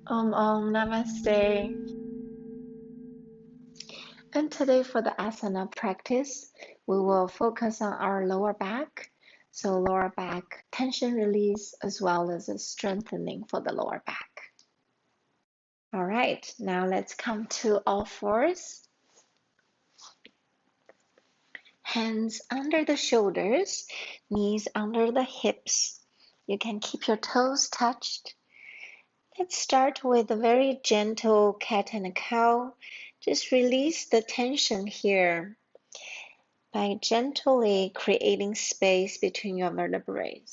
Namaste. And today for the asana practice, we will focus on our lower back. So lower back tension release as well as a strengthening for the lower back. All right, now let's come to all fours. Hands under the shoulders, knees under the hips. You can keep your toes touched. Let's start with a very gentle cat and cow. Just release the tension here by gently creating space between your vertebrae.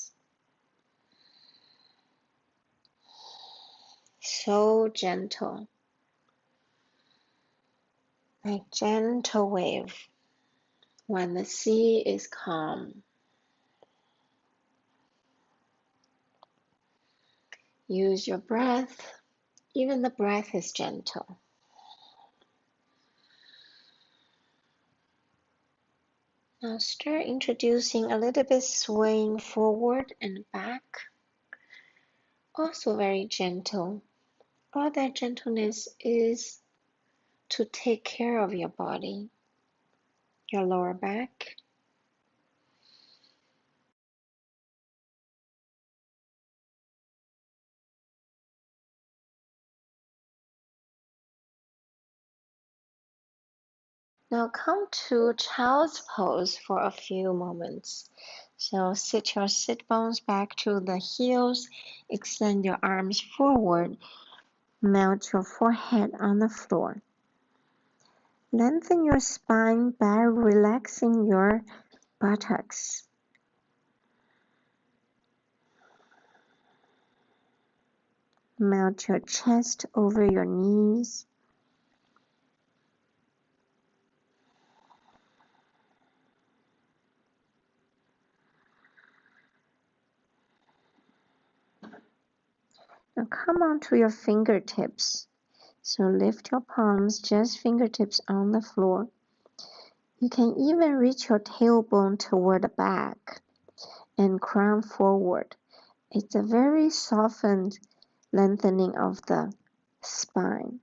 So gentle, like gentle wave when the sea is calm. Use your breath, even the breath is gentle. Now start introducing a little bit swaying forward and back, also very gentle. All that gentleness is to take care of your body, your lower back. Now come to child's pose for a few moments. So sit your sit bones back to the heels, extend your arms forward, melt your forehead on the floor. Lengthen your spine by relaxing your buttocks. Melt your chest over your knees. Now come onto your fingertips. So lift your palms, just fingertips on the floor. You can even reach your tailbone toward the back and crown forward. It's a very softened lengthening of the spine.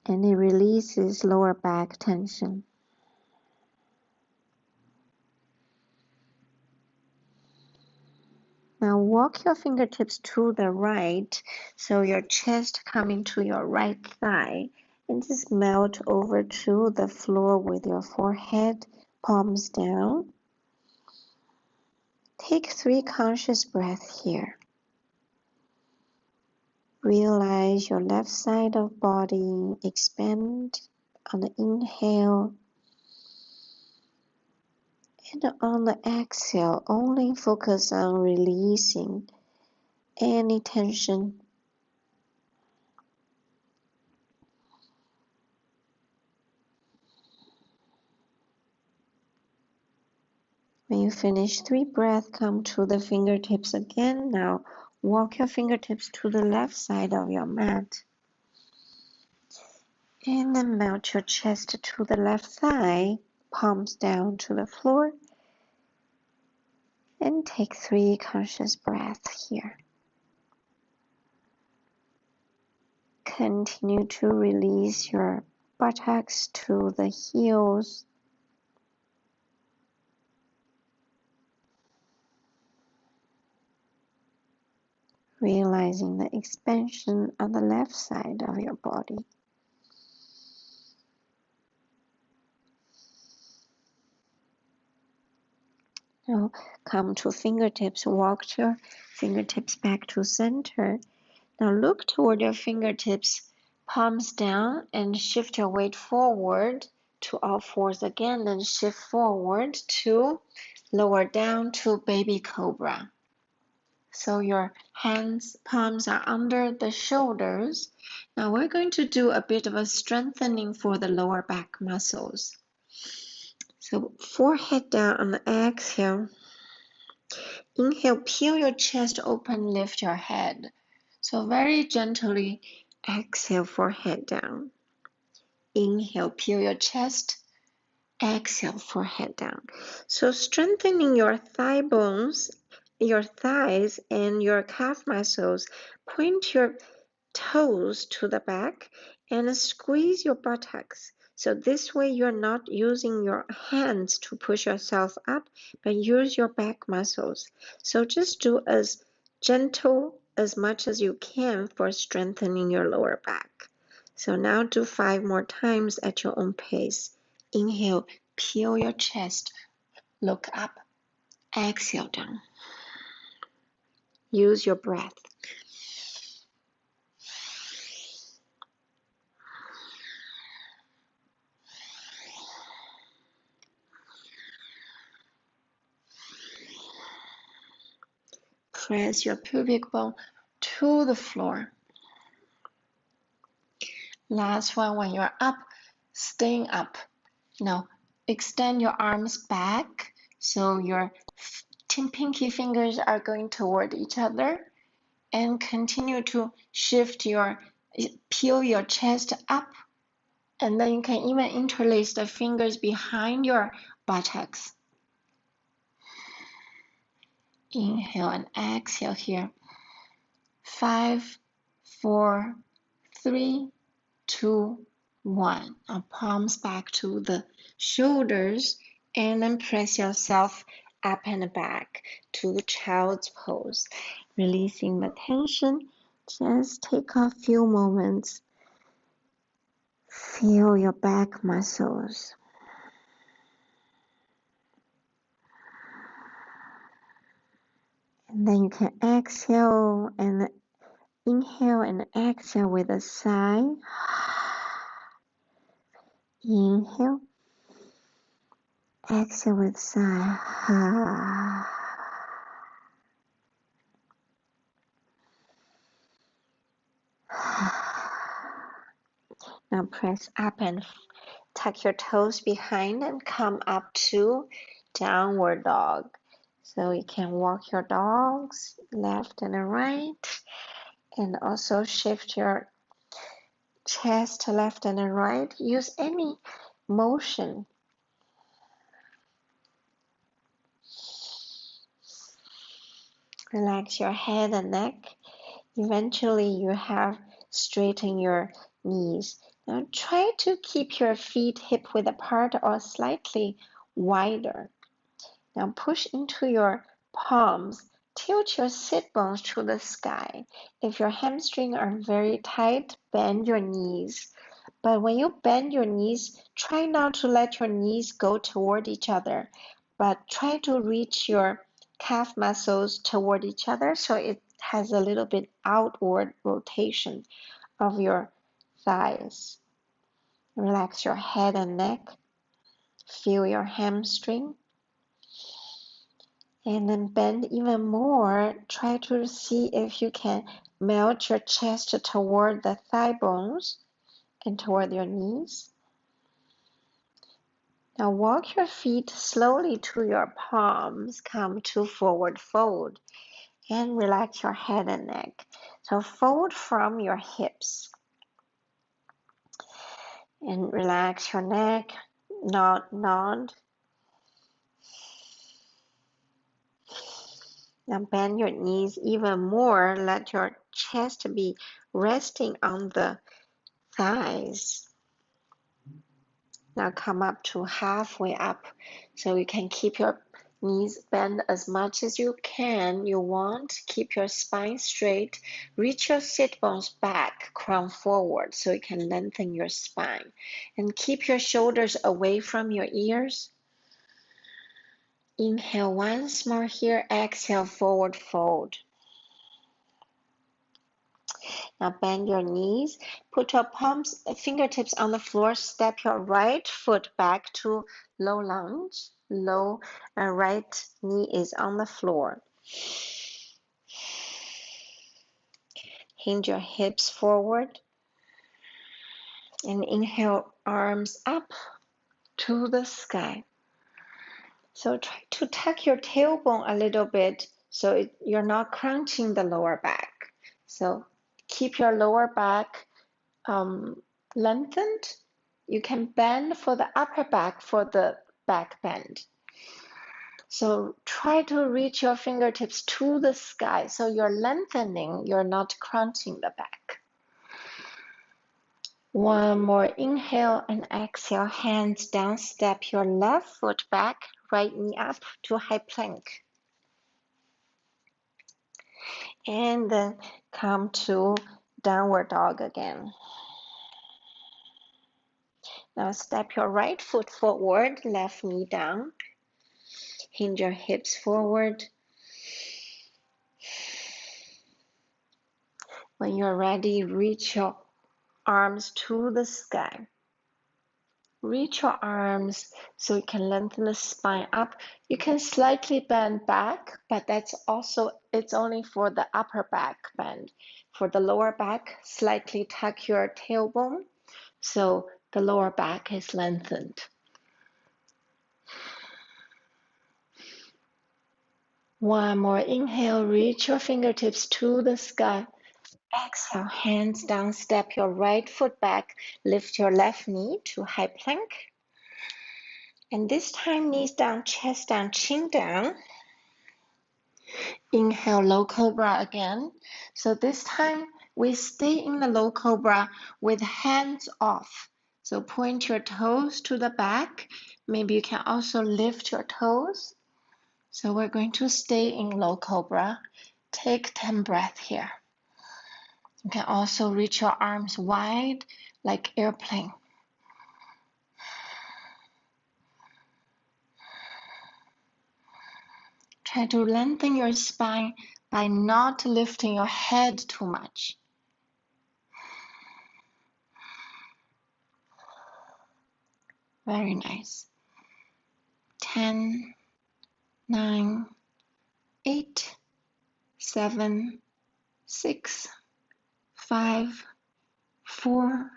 And it releases lower back tension. Now walk your fingertips to the right, so your chest coming to your right thigh, and just melt over to the floor with your forehead, palms down. Take 3 conscious breaths here. Realize your left side of body expand on the inhale, and on the exhale, only focus on releasing any tension. When you finish 3 breaths, come to the fingertips again. Now walk your fingertips to the left side of your mat. And then melt your chest to the left thigh, palms down to the floor. And take 3 conscious breaths here. Continue to release your buttocks to the heels. Realizing the expansion on the left side of your body. Now come to fingertips, walk your fingertips back to center. Now look toward your fingertips, palms down, and shift your weight forward to all fours again, then shift forward to lower down to baby cobra. So your hands, palms are under the shoulders. Now we're going to do a bit of a strengthening for the lower back muscles. So forehead down on the exhale. Inhale, peel your chest open, lift your head. So very gently exhale, forehead down. Inhale, peel your chest. Exhale, forehead down. So strengthening your thigh bones your thighs and your calf muscles. Point your toes to the back and squeeze your buttocks. So this way you're not using your hands to push yourself up, but use your back muscles. So just do as gentle as much as you can for strengthening your lower back. So now do 5 more times at your own pace. Inhale, peel your chest, look up. Exhale down. Use your breath. Press your pubic bone to the floor. Last one, when you're up, staying up. Now, extend your arms back so your pinky fingers are going toward each other, and continue to peel your chest up, and then you can even interlace the fingers behind your buttocks. Inhale and exhale here. 5, 4, 3, 2, 1. Now palms back to the shoulders, and then press yourself up and back to the child's pose. Releasing the tension, just take a few moments. Feel your back muscles. And then you can exhale and inhale and exhale with a sigh. Inhale. Exhale with a sigh. Now press up and tuck your toes behind and come up to downward dog. So you can walk your dogs left and right, and also shift your chest to left and right. Use any motion. Relax your head and neck. Eventually you have straightened your knees. Now try to keep your feet hip width apart or slightly wider. Now push into your palms. Tilt your sit bones to the sky. If your hamstrings are very tight, bend your knees. But when you bend your knees, try not to let your knees go toward each other, but try to reach your calf muscles toward each other so it has a little bit outward rotation of your thighs. Relax your head and neck. Feel your hamstring. And then bend even more. Try to see if you can melt your chest toward the thigh bones and toward your knees. Now walk your feet slowly to your palms. Come to forward fold and relax your head and neck. So fold from your hips and relax your neck. Nod. Now bend your knees even more. Let your chest be resting on the thighs. Now come up to halfway up, so you can keep your knees bent as much as you can. You want keep your spine straight. Reach your sit bones back, crown forward, so you can lengthen your spine. And keep your shoulders away from your ears. Inhale once more here. Exhale, forward fold. Now bend your knees, put your fingertips on the floor, step your right foot back to low lunge. Right knee is on the floor. Hinge your hips forward and inhale, arms up to the sky. So try to tuck your tailbone a little bit so you're not crunching the lower back. So keep your lower back lengthened. You can bend for the upper back for the back bend. So try to reach your fingertips to the sky. So you're lengthening, you're not crunching the back. One more inhale and exhale, hands down, step your left foot back, right knee up to high plank. And then come to downward dog again. Now step your right foot forward, left knee down. Hinge your hips forward. When you're ready, reach your arms to the sky. Reach your arms so you can lengthen the spine up. You can slightly bend back, but it's only for the upper back bend. For the lower back, slightly tuck your tailbone so the lower back is lengthened. One more inhale, reach your fingertips to the sky. Exhale, hands down, step your right foot back, lift your left knee to high plank. And this time, knees down, chest down, chin down. Inhale, low cobra again. So this time, we stay in the low cobra with hands off. So point your toes to the back. Maybe you can also lift your toes. So we're going to stay in low cobra. Take 10 breaths here. You can also reach your arms wide like airplane. Try to lengthen your spine by not lifting your head too much. Very nice. 10, 9, 8, 7, 6, 5, 4,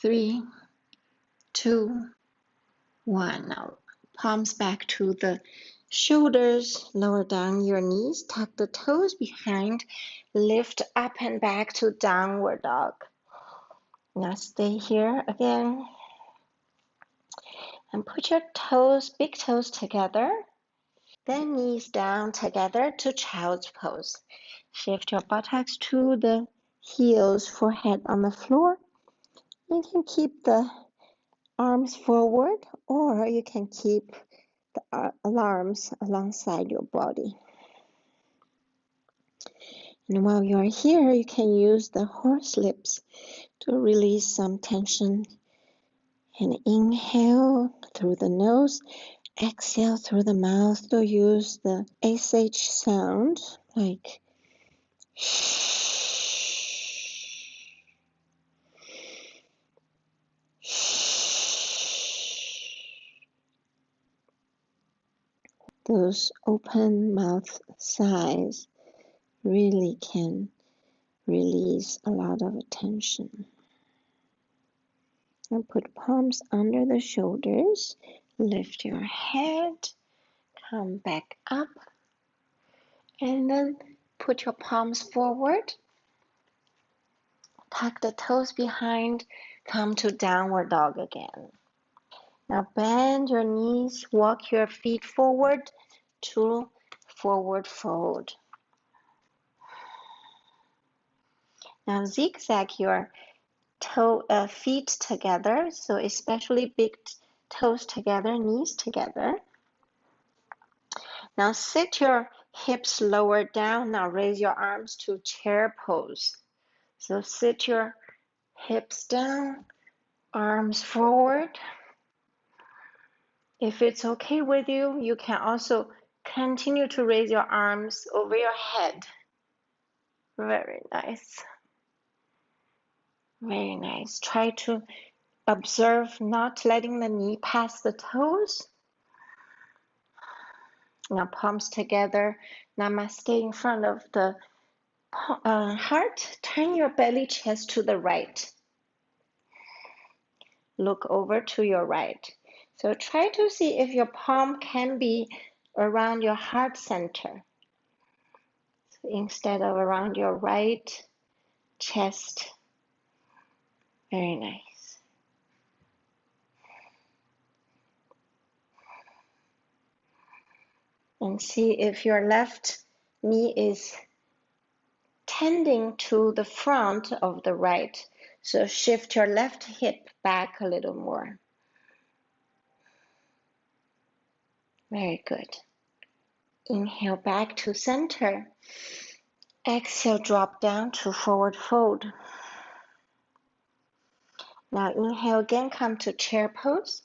3, 2, 1. Now palms back to the shoulders, lower down your knees, tuck the toes behind, lift up and back to downward dog. Now stay here again and put your toes, big toes together, then knees down together to child's pose. Shift your buttocks to the heels, forehead on the floor. You can keep the arms forward or you can keep the arms alongside your body. And while you're here, you can use the horse lips to release some tension. And inhale through the nose, exhale through the mouth to use the SH sound, like those open mouth sighs really can release a lot of tension. And put palms under the shoulders, lift your head, come back up, and then put your palms forward, tuck the toes behind, come to downward dog again. Now bend your knees, walk your feet forward to forward fold. Now zigzag your feet together, so especially big toes together, knees together. Now sit your hips lower down. Now raise your arms to chair pose. So sit your hips down, arms forward. If it's okay with you, you can also continue to raise your arms over your head. Very nice. Very nice. Try to observe not letting the knee pass the toes. Now palms together. Namaste in front of the heart. Turn your belly chest to the right. Look over to your right. So try to see if your palm can be around your heart center. So instead of around your right chest. Very nice. And see if your left knee is tending to the front of the right. So shift your left hip back a little more. Very good. Inhale back to center. Exhale, drop down to forward fold. Now inhale again, come to chair pose.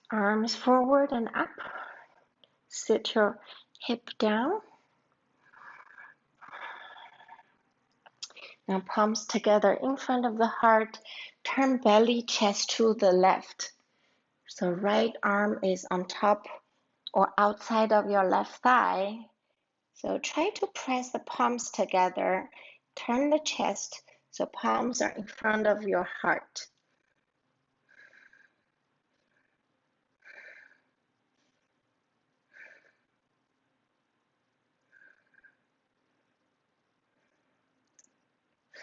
Arms forward and up. Sit your hip down. Now palms together in front of the heart. Turn belly, chest to the left. So right arm is on top or outside of your left thigh. So try to press the palms together. Turn the chest so palms are in front of your heart.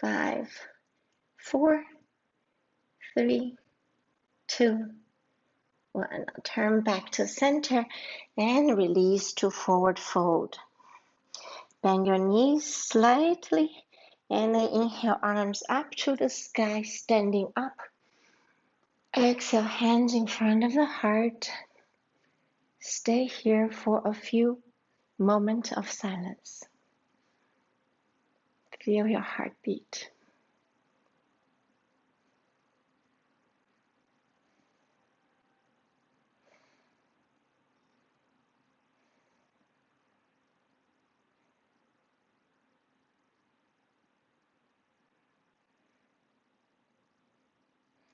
Five, 4, 3, 2, 1. Turn back to center and release to forward fold. Bend your knees slightly and then inhale, arms up to the sky, standing up. Exhale, hands in front of the heart. Stay here for a few moments of silence. Feel your heartbeat.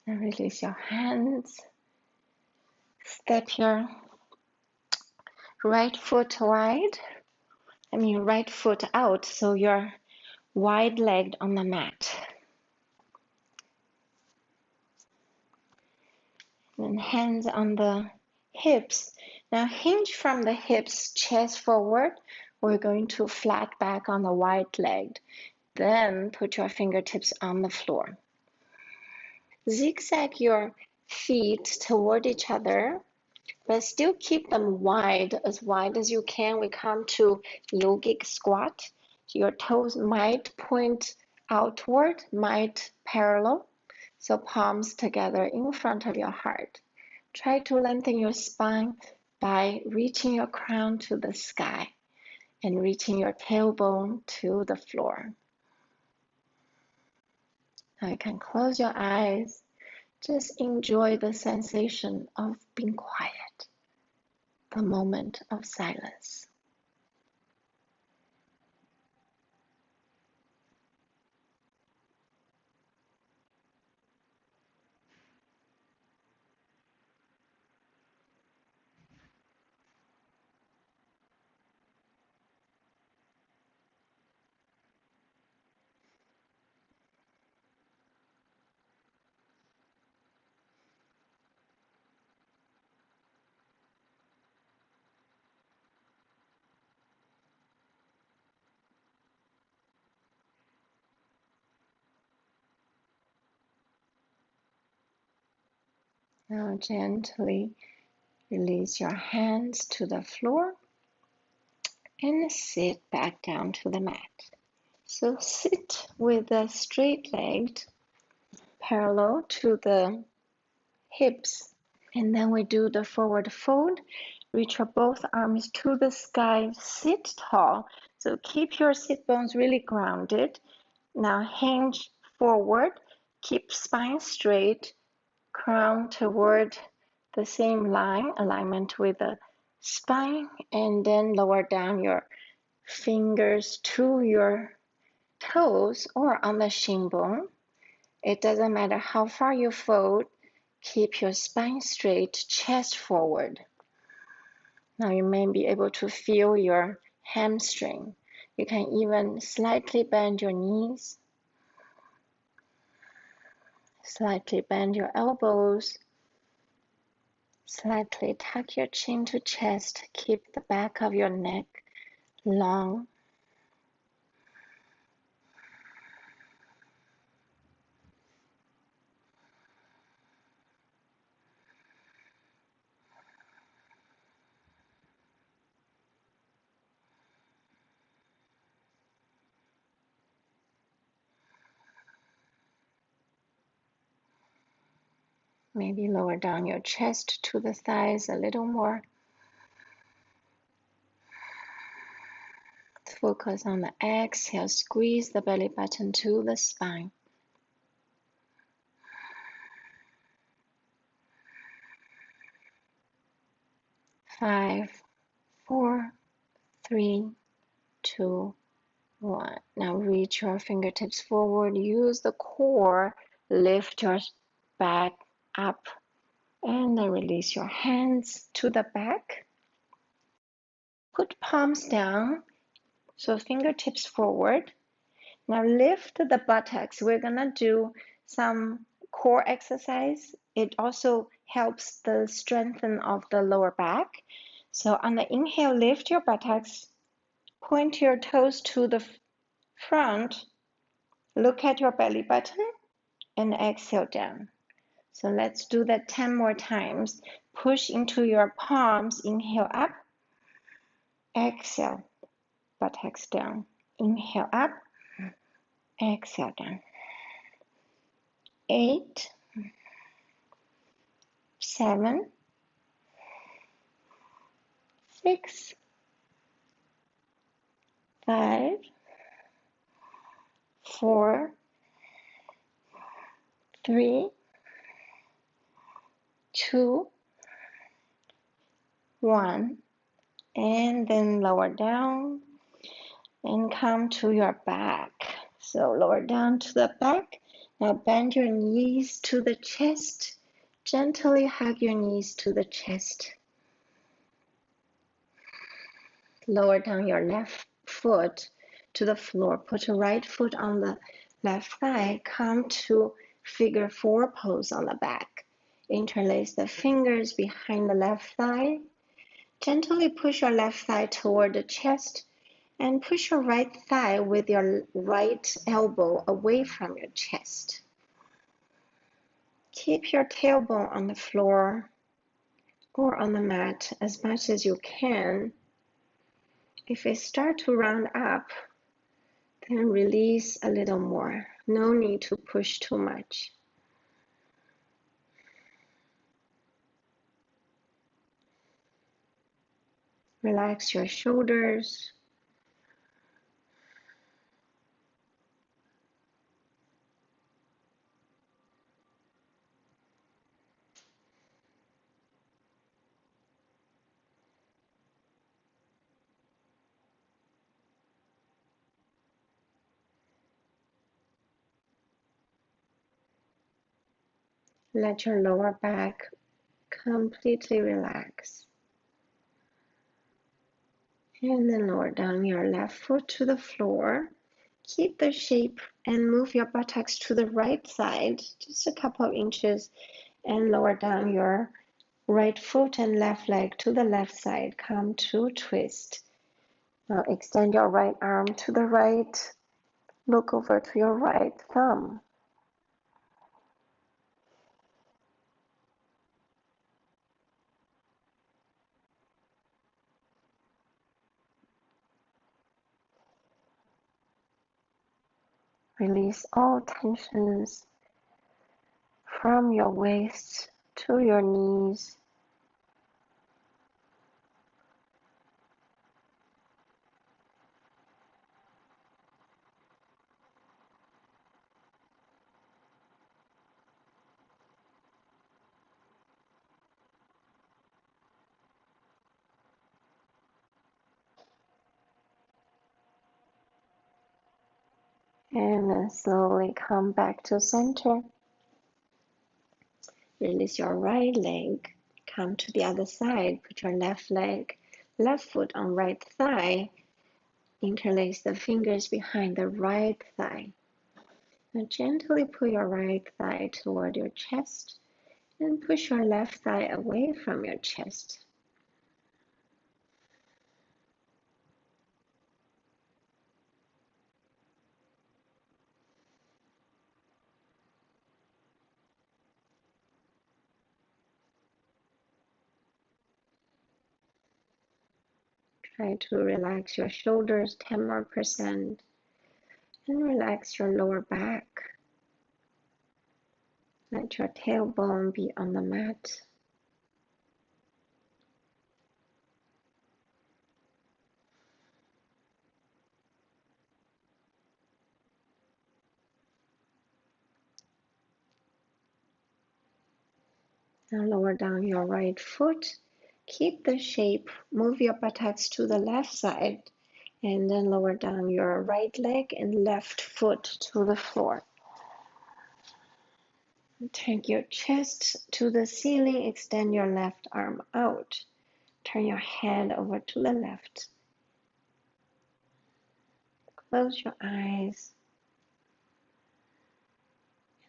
And release your hands. Step your right foot right foot out so you're wide-legged on the mat. And hands on the hips. Now hinge from the hips, chest forward. We're going to flat back on the wide-legged. Then put your fingertips on the floor. Zigzag your feet toward each other, but still keep them wide as you can. We come to Yogic Squat. Your toes might point outward, might parallel. So palms together in front of your heart. Try to lengthen your spine by reaching your crown to the sky and reaching your tailbone to the floor. Now you can close your eyes. Just enjoy the sensation of being quiet, the moment of silence. Now gently release your hands to the floor and sit back down to the mat. So sit with a straight legged parallel to the hips. And then we do the forward fold. Reach your both arms to the sky. Sit tall. So keep your sit bones really grounded. Now hinge forward. Keep spine straight. Crown toward the same line, alignment with the spine. And then lower down your fingers to your toes or on the shin bone. It doesn't matter how far you fold. Keep your spine straight, chest forward. Now you may be able to feel your hamstring. You can even slightly bend your knees, slightly bend your elbows, slightly tuck your chin to chest. Keep the back of your neck long. Maybe lower down your chest to the thighs a little more. Focus on the exhale. Squeeze the belly button to the spine. 5, 4, 3, 2, 1. Now reach your fingertips forward. Use the core. Lift your back up. And then release your hands to the back. Put palms down. So fingertips forward. Now lift the buttocks. We're going to do some core exercise. It also helps the strengthen of the lower back. So on the inhale, lift your buttocks. Point your toes to the front. Look at your belly button and exhale down. So let's do that 10 more times. Push into your palms. Inhale up. Exhale. Buttocks down. Inhale up. Exhale down. 8, 7, 6, 5, 4, 3, 2, 1. And then lower down and come to your back. So lower down to the back. Now bend your knees to the chest. Gently hug your knees to the chest. Lower down your left foot to the floor. Put your right foot on the left thigh. Come to figure 4 pose on the back. Interlace the fingers behind the left thigh. Gently push your left thigh toward the chest and push your right thigh with your right elbow away from your chest. Keep your tailbone on the floor or on the mat as much as you can. If it starts to round up, then release a little more. No need to push too much. Relax your shoulders. Let your lower back completely relax. And then lower down your left foot to the floor. Keep the shape and move your buttocks to the right side, just a couple of inches, and lower down your right foot and left leg to the left side. Come to twist. Now extend your right arm to the right. Look over to your right thumb. Release all tensions from your waist to your knees. And then slowly come back to center. Release your right leg. Come to the other side. Put your left leg, left foot on right thigh. Interlace the fingers behind the right thigh. Now gently pull your right thigh toward your chest and push your left thigh away from your chest. Try to relax your shoulders 10 more percent and relax your lower back. Let your tailbone be on the mat. Now lower down your right foot. Keep the shape. Move your buttocks to the left side. And then lower down your right leg and left foot to the floor. Take your chest to the ceiling. Extend your left arm out. Turn your head over to the left. Close your eyes.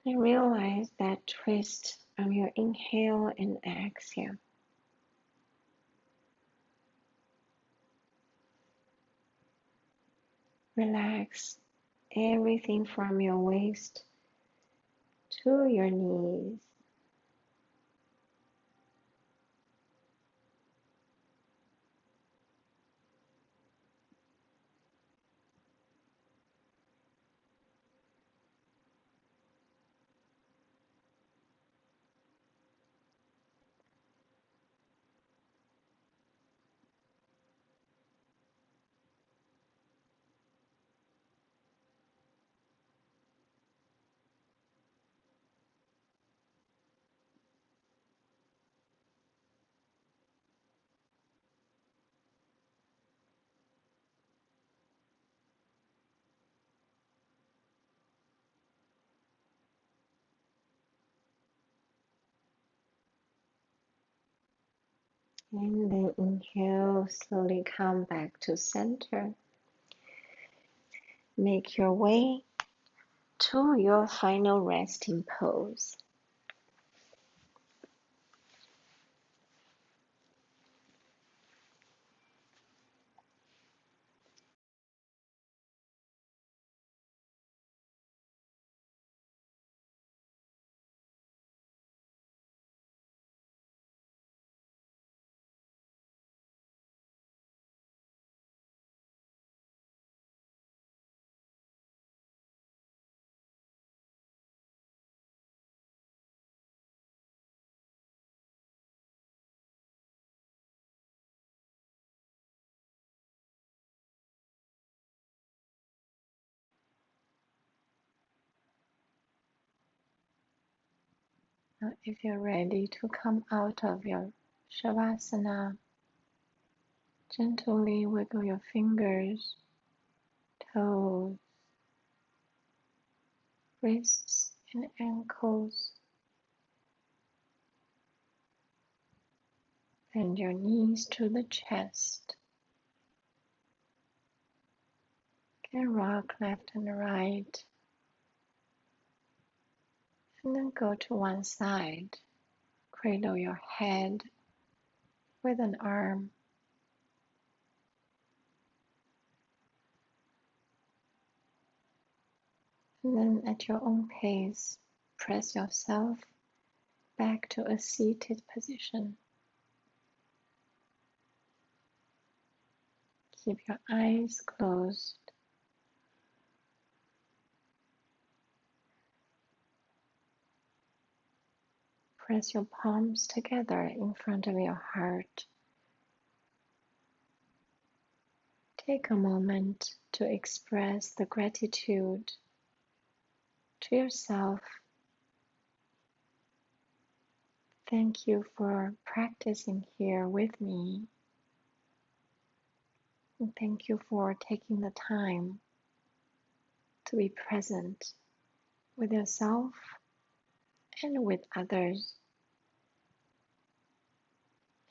And realize that twist on your inhale and exhale. Relax everything from your waist to your knees. And then inhale, slowly come back to center. Make your way to your final resting pose. Now, if you're ready to come out of your Shavasana, gently wiggle your fingers, toes, wrists, and ankles. Bend your knees to the chest. Can rock left and right. And then go to one side. Cradle your head with an arm. And then at your own pace, press yourself back to a seated position. Keep your eyes closed. Press your palms together in front of your heart. Take a moment to express the gratitude to yourself. Thank you for practicing here with me. And thank you for taking the time to be present with yourself and with others.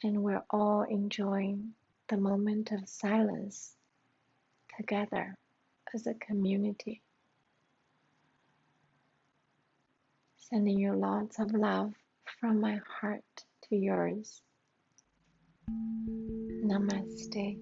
And we're all enjoying the moment of silence together as a community. Sending you lots of love from my heart to yours. Namaste.